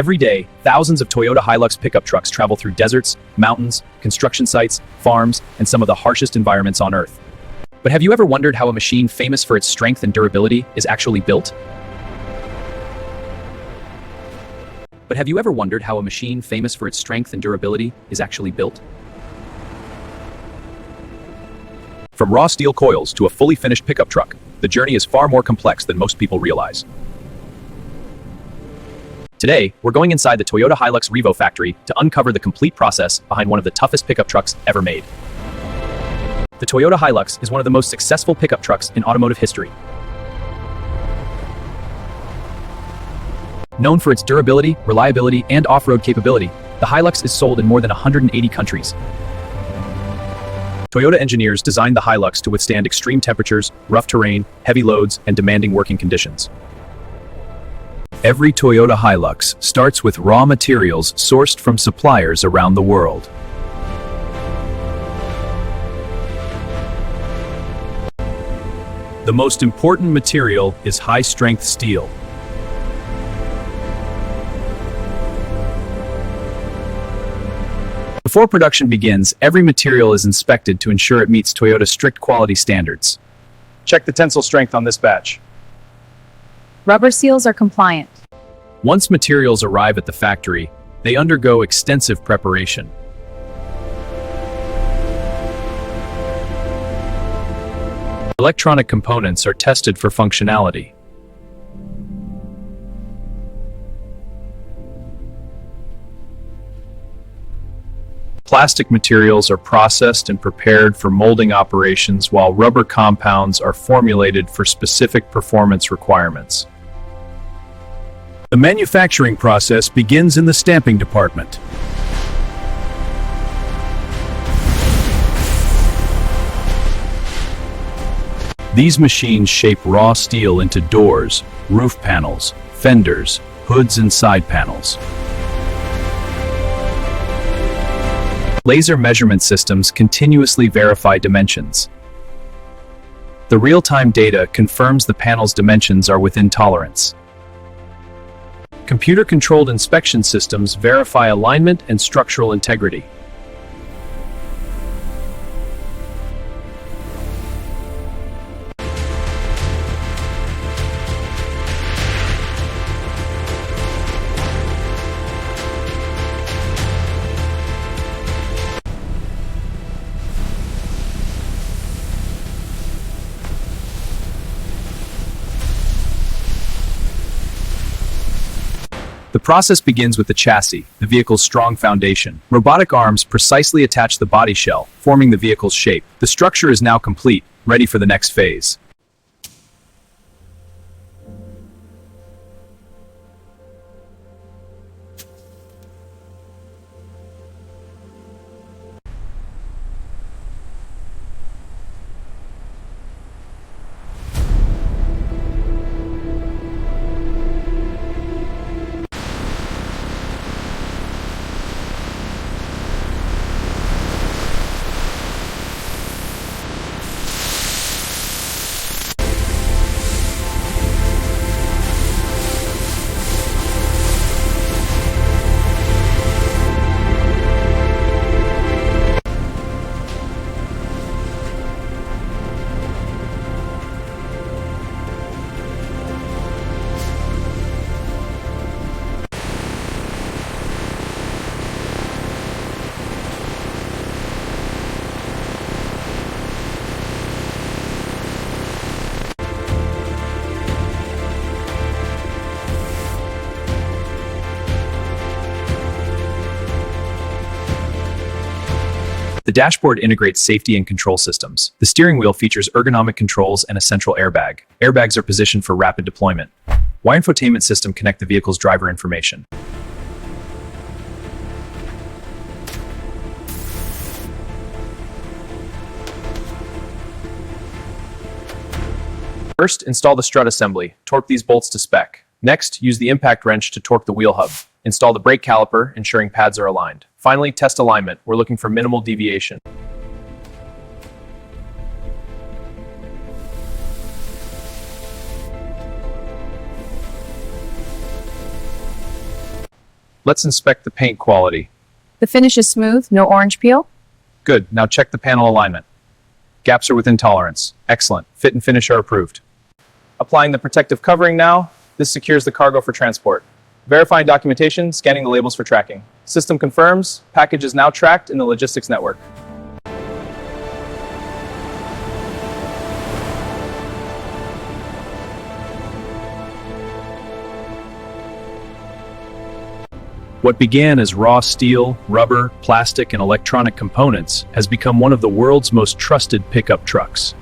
Every day, thousands of Toyota Hilux pickup trucks travel through deserts, mountains, construction sites, farms, and some of the harshest environments on Earth. But have you ever wondered how a machine famous for its strength and durability is actually built? From raw steel coils to a fully finished pickup truck, the journey is far more complex than most people realize. Today, we're going inside the Toyota Hilux Revo factory to uncover the complete process behind one of the toughest pickup trucks ever made. The Toyota Hilux is one of the most successful pickup trucks in automotive history. Known for its durability, reliability, and off-road capability, the Hilux is sold in more than 180 countries. Toyota engineers designed the Hilux to withstand extreme temperatures, rough terrain, heavy loads, and demanding working conditions. Every Toyota Hilux starts with raw materials sourced from suppliers around the world. The most important material is high-strength steel. Before production begins, every material is inspected to ensure it meets Toyota's strict quality standards. Check the tensile strength on this batch. Rubber seals are compliant. Once materials arrive at the factory, they undergo extensive preparation. Electronic components are tested for functionality. Plastic materials are processed and prepared for molding operations, while rubber compounds are formulated for specific performance requirements. The manufacturing process begins in the stamping department. These machines shape raw steel into doors, roof panels, fenders, hoods, and side panels. Laser measurement systems continuously verify dimensions. The real-time data confirms the panel's dimensions are within tolerance. Computer-controlled inspection systems verify alignment and structural integrity. The process begins with the chassis, the vehicle's strong foundation. Robotic arms precisely attach the body shell, forming the vehicle's shape. The structure is now complete, ready for the next phase. The dashboard integrates safety and control systems. The steering wheel features ergonomic controls and a central airbag. Airbags are positioned for rapid deployment. Wire infotainment system connect the vehicle's driver information. First, install the strut assembly. Torque these bolts to spec. Next, use the impact wrench to torque the wheel hub. Install the brake caliper, ensuring pads are aligned. Finally, test alignment. We're looking for minimal deviation. Let's inspect the paint quality. The finish is smooth, no orange peel. Good, now check the panel alignment. Gaps are within tolerance. Excellent, fit and finish are approved. Applying the protective covering now, this secures the cargo for transport. Verifying documentation, scanning the labels for tracking. System confirms, package is now tracked in the logistics network. What began as raw steel, rubber, plastic, and electronic components has become one of the world's most trusted pickup trucks.